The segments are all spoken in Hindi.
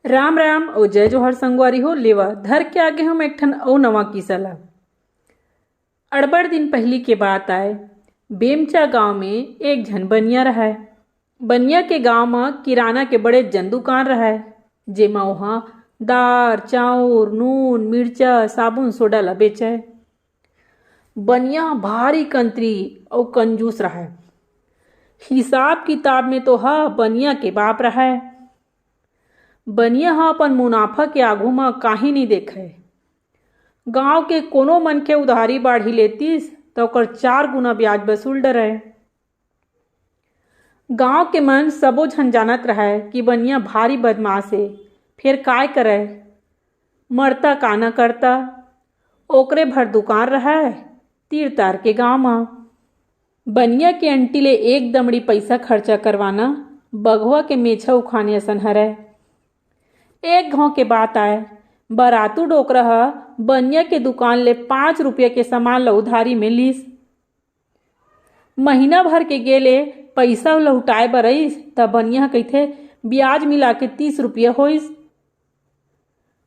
राम राम और जय जोहर संगवारी हो। लेवा धर के आगे हम एक ठन अउ नवा किस्सा ला। अड़बड़ दिन पहली के बात आए, बेमचा गांव में एक झन बनिया रहा। बनिया के गांव में किराना के बड़े जन दुकान रहा, जेमा वहाँ दार चाउर नून मिर्चा साबुन सोडा ला बेचे। बनिया भारी कंत्री और कंजूस रहा। हिसाब किताब में तो बनिया के बाप रहा। बनिया अपन मुनाफा के आगू में काहे नहीं देखे। गांव के कोनो मन के उधारी बाढ़ी लेतीस तो ओकर 4 गुना ब्याज वसूल डरे। गांव के मन सबो झन जानत रहे कि बनिया भारी बदमाश है, फिर काय करे, मरता का न करता। ओकरे भर दुकान रहा तीर तार के गांव में। बनिया के अंटी ले एक दमड़ी पैसा खर्चा करवाना बघवा के मेछा उखाने असन हरे। एक गांव के बात आए, बरातू डोकरा बनिया के दुकान ले 5 रुपया के सामान ला उधारी में लीस। महीना भर के गेले पैसा लौटाए बर आइस तब बनिया कहिथे ब्याज मिला के 30 रुपया होइस।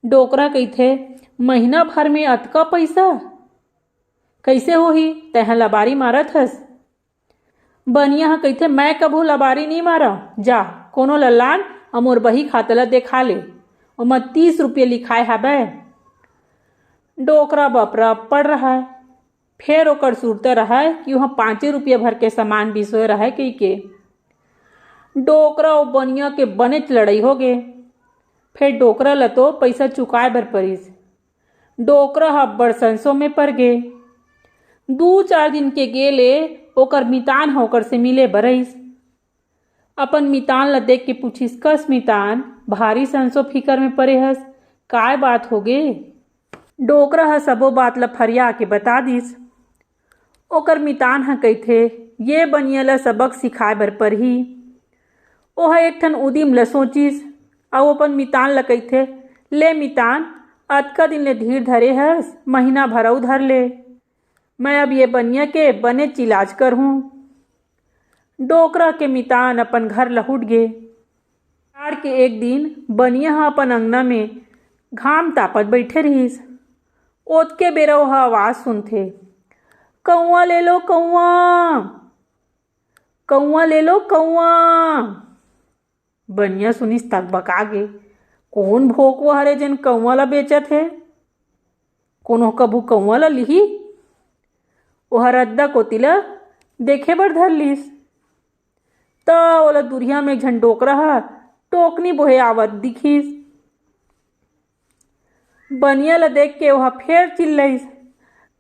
डोकरा कहिथे महीना भर में अतका पैसा कैसे होही, तैहा लबारी मारत हस। बनिया कहिथे मैं कभू लबारी नहीं मारा, जा कोनो ललान अमोर बही खाता ला देखा ले, ओमा 30 रुपये लिखाए हबै। डोकरा बपरा पड़ रहा है, फिर ओकर सुरता रहा है कि वहाँ 5 रुपया भर के सामान बिसोए रहा कही के। डोकरा और बनिया के बनेच लड़ाई हो गए। फिर डोकरा ला तो पैसा चुकाए बर परिस। डोकरा अब्बड़ संसो में पड़ गए। 2-4 दिन के गेले ओकर मितान होकर से मिले बरइस। अपन मितान ला देख के पूछिस, कस मितान भारी संसो फिकर में परे हस, काय बात हो गे। डोकरा सबो बात ला फरिया के बता दिस। ओकर मितान कहिथे ये बनिया ला सबक सिखाए बर परही। ओहा एक ठन उदिम ला सोचिस और अपन मितान ला कहिथे, ले मितान अतका दिन ले धीर धरे हस, महीना भर धर ले, मैं अब ये बनिया के बनेच इलाज करहूँ। डोकरा के मितान अपन घर लहुट गे। आड़ के एक दिन बनिया अपन अंगना में घाम तापत बैठे रहिस। ओतके बेरा वह आवाज सुनथे, कौआ ले लो कौआ, कौआ ले लो कौआ। बनिया सुनिस तक बका गे, कौन भोकवा हरे जन कौआ ला बेचत है, कोनो कभू कौआ ला लिही। ओह रद्दा कोती ला देखे बर धर लिस तो ओला दुरिया में झन डोकरा टोकनी बोहे आवत दिखिस। बनिया ला देख के वह फिर चिल्लाइस,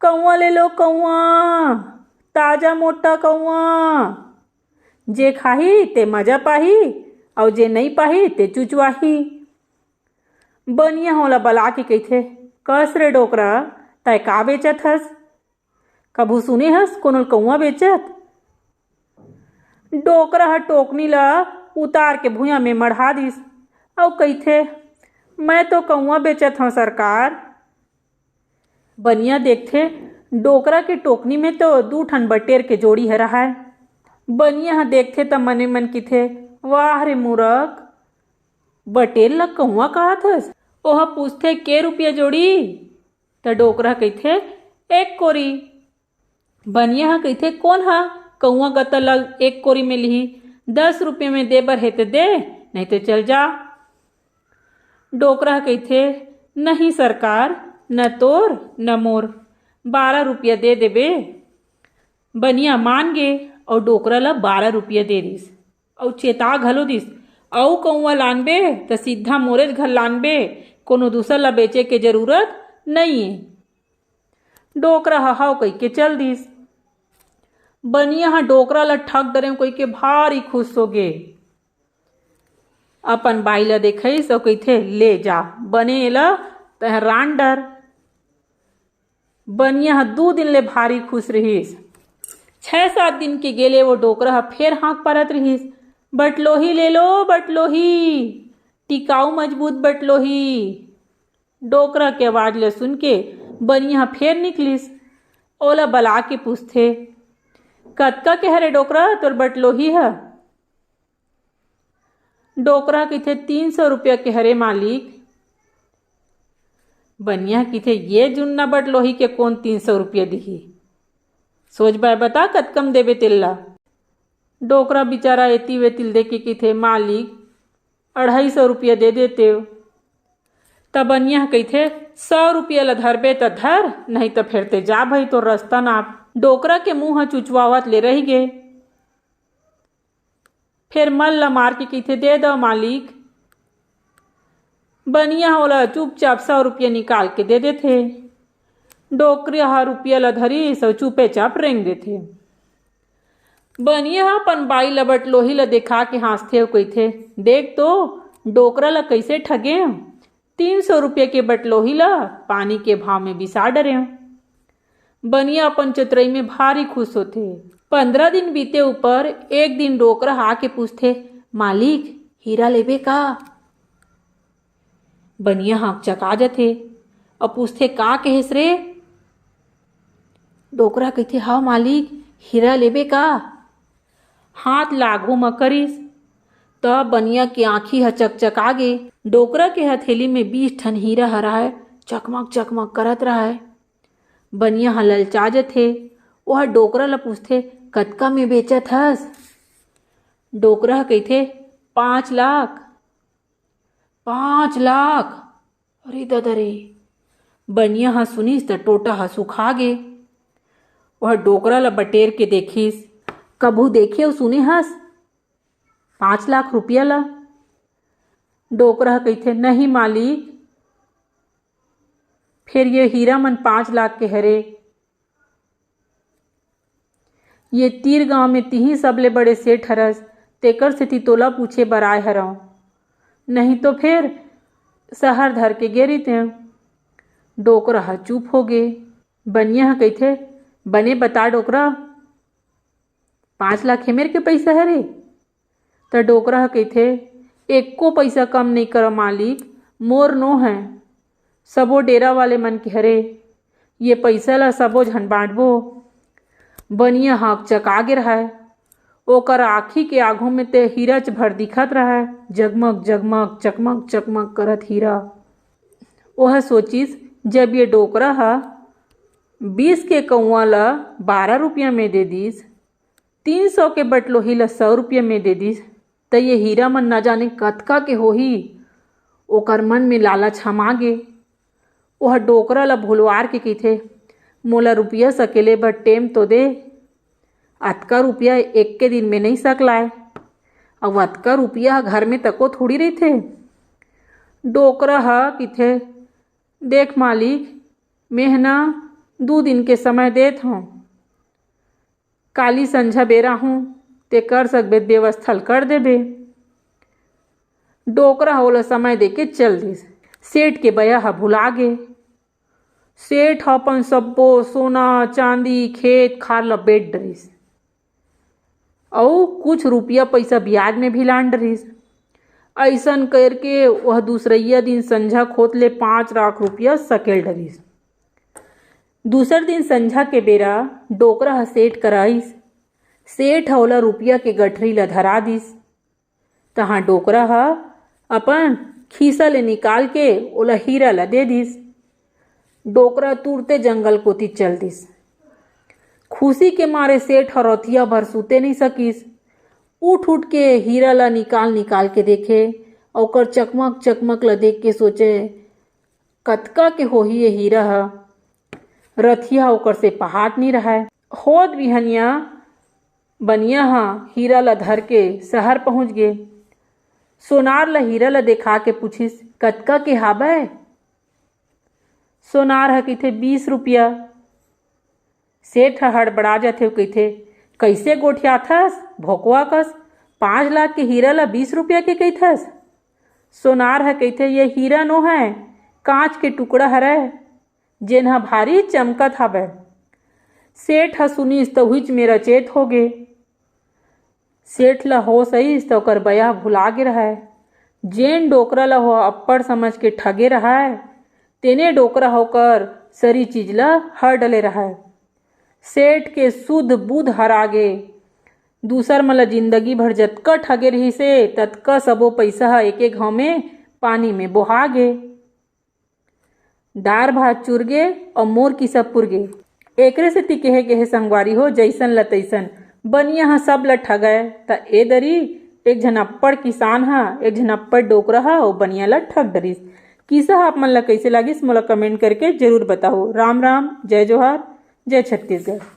कौआ ले लो कौआ, ताजा मोटा कौआ, जे खाही ते मजा पाही और जे नहीं पाही ते चुचवाही। बनिया होला बला के कहिथे, कस रे डोकरा तय का बेचत हस, कभू सुने हस कोनो कौआ बेचत। डोकरा टोकनी ला उतार के भुइयां में मढ़ा दिस और कहिथे, मैं तो कौआ बेचत हूँ सरकार। बनिया देखथे डोकरा के टोकनी में तो 2 ठन बटेर के जोड़ी है रहा है। बनिया देखथे त मने मन किथे, वाह रे मूरख, बटेर ला कौआ कहत हस। ओह पूछथे के रुपया जोड़ी, त डोकरा कहिथे 1 कोरी। बनिया कहिथे कौन हा कौआ गता लग 1 कोरी में लिही, 10 रुपये में दे बर है तो दे, नहीं तो चल जा। डोकरा कहिथे नहीं सरकार, न तोर न मोर, 12 रुपया दे देबे। बनिया मान गे और डोकरा ला 12 रुपया दे दिस और चेता घलो दिस, औ कौआ लानबे तो सीधा मोरेज घर लानबे, कोनो दूसर ला बेचे के जरूरत नहीं है। डोकरा हाव कही के चल दिस। बनिया डोकरा ला ठग डरे कोई के भारी खुश हो गे। अपन बाई ला देखइस और कहिथे ले जा बने ला तह रांडर। बनिया 2 दिन ले भारी खुश रहिस। 6-7 दिन के गेले वो डोकरा फिर हाँक परत रहिस, बटलोही ले लो बटलोही, टिकाऊ मजबूत बटलोही। डोकरा के आवाज ले सुन के बनिया फिर निकलिस। ओला बला के पूछथे, कतका के हरे डोकरा तोर बटलोही है। डोकरा कथे 300 रुपया के हरे मालिक। बनिया कथे ये जुन्ना बट लोही के कौन 300 रुपया दिही, सोच बाय बता कतकम देवे तिल्ला। डोकरा बेचारा एती वे तिल दे के कथे मालिक 250 रुपया दे देते। तब बनिया कथे 100 रुपया ला धरबे त धर, नहीं तो फिर ते जा भाई तो रास्ता नाप। डोकरा के मुंह चुचवावत ले रही गे। फिर मल ला मार के कथे दे दो मालिक। बनिया ओला चुपचाप 100 रुपया निकाल के दे देथे। डोकरा रुपया ला धरी सो चुपे चाप रेंग देथे। बनिया अपन बाई लबट लोही ला देखा के हंसथे कथे देख तो डोकरा ला कैसे ठगे, 300 रुपये के बटलोही ला पानी के भाव में बिसा डरे। बनिया अपन चतुराई में भारी खुश होते। 15 दिन बीते ऊपर एक दिन डोकरा आके पूछते मालिक हीरा लेबे का। बनिया हाँक चका जाते और पूछते का कहेस रे। डोकरा कहते हाँ मालिक हीरा लेबे का। हाथ लागू म करिस तब बनिया की आँखी ह चकचका गे। डोकरा के हथेली में 20 ठन हीरा हराए चकमक चकमक करत रहा। बनिया ह ललचा जथे। वह डोकरा ला पूछथे कतका में बेचत हस। डोकरा कहथे 5 लाख। 5 लाख, अरे दादा रे। बनिया ह सुनिस त टोटा ह सुखा गे। वह डोकरा ला बटेर के देखिस, कभू देखे और सुने हस 5 लाख रुपया ला। डोकरा कहथे नहीं मालिक, फिर ये हीरा मन 5 लाख के हरे। ये तीर गांव में तिही सबले बड़े सेठ हरस, तेकर सेती तोला पूछे बर आए हरव, नहीं तो फिर शहर धर के गेरी ते। डोकरा ह चुप हो गे। बनिया ह कहथे बने बता डोकरा 5 लाख हेमेर के पैसा हरे। तो डोकरा कहथे एको पैसा कम नहीं करो मालिक, मोर नो है, सबो डेरा वाले मन के हरे, ये पैसा ला सबो झन बांटबो। बनिया हाँक चका गे रहा। ओकर आँखी के आगू में ते हीरा भर दिखत रहा, जगमग जगमग चकमक चकमक करत हीरा। वह सोचिस जब ये डोकरा हा 20 के कौआ ला 12 रुपया में दे दिस, 300 के बटलोही ला 100 रुपया में दे दिस, त ये हीरा मन न जाने कतका के होही। ओकर मन में लालच हमा गे। वह डोकरा ला भुलवार के कथे मोला रुपया सकेले बर टेम तो दे, अतका रुपया एक के दिन में नहीं सकलाय, अब अतका रुपया घर में तको थोड़ी रहीथे। डोकरा हा कथे देख मालिक मेहना 2 दिन के समय देत हूँ, काली संझा बेरा हूँ ते कर सकबे व्यवस्था कर देबे। डोकरा होला समय देके चल दिस। सेठ के बया हा भुला गे। सेठ अपन सब्बो सोना चांदी खेत खार ला बेच डरिस और कुछ रुपया पैसा ब्याज में भी लान डरिस। ऐसन करके वह दूसरैया दिन संझा खोत ले 5 लाख रुपया सकेल डरिस। दूसर दिन संझा के बेरा डोकरा ह सेठ कराइस। सेठ ओला रुपया के गठरी ला धरा दिस। तहाँ डोकरा ह अपन खीसा ले निकाल के ओला हीरा ला दे दिस। डोकरा तुरते जंगल कोती चल दिस। खुशी के मारे सेठ हरौतिया भर सूते नहीं सकिस। उठ उठ के हीरा ला निकाल निकाल के देखे, ओकर चकमक चकमक ला देख के सोचे कतका के होही ये हीरा ह। रथिया ओकर से पहाट नहीं रहा। होत बिहनिया बनिया हा हीरा ला धर के शहर पहुंच गे। सोनार ला हीरा ला देखा के पूछिस कतका के हाबै। सोनार ह कथे 20 रुपया। सेठ हड़बड़ा जाथे कथे कैसे गोठियाथस भोकवा कस, 5 लाख के हीरा ला 20 रुपया के कथस। सोनार ह कथे ये हीरा नो है, कांच के टुकड़ा हरय जेन ह भारी चमकत हवय। सेठ ह सुनिस तो हुच मेरा चेत हो गे। सेठ ला होश आइस तो ओकर बया भुला गे रहा। जेन डोकरा ला हो अप्पड़ समझ के ठगे रहा तेने डोकरा होकर सरी चीज ला हर डले रहा। सेठ के सुध बुध हरा गे। दूसर मन ल जिंदगी भर जतका ठगे रहिसे ततका सबो पइसा ह एके घांव में पानी में बोहा गे। दार भात चुरगे और मोर किसा पुरगे। एकरे सेती केहे गे हे संगवारी हो, जइसन ल तइसन बनिया ह सब ल ठगय त ए दरी एक झन अप्पड़ किसान ह एक झन अप्पड़ डोकरा ह ओ बनिया ल ठग डरिस। किस्सा ह आप मन ल कइसे लागिस मोला कमेंट करके जरूर बताओ। राम राम, जय जोहार, जय छत्तीसगढ़।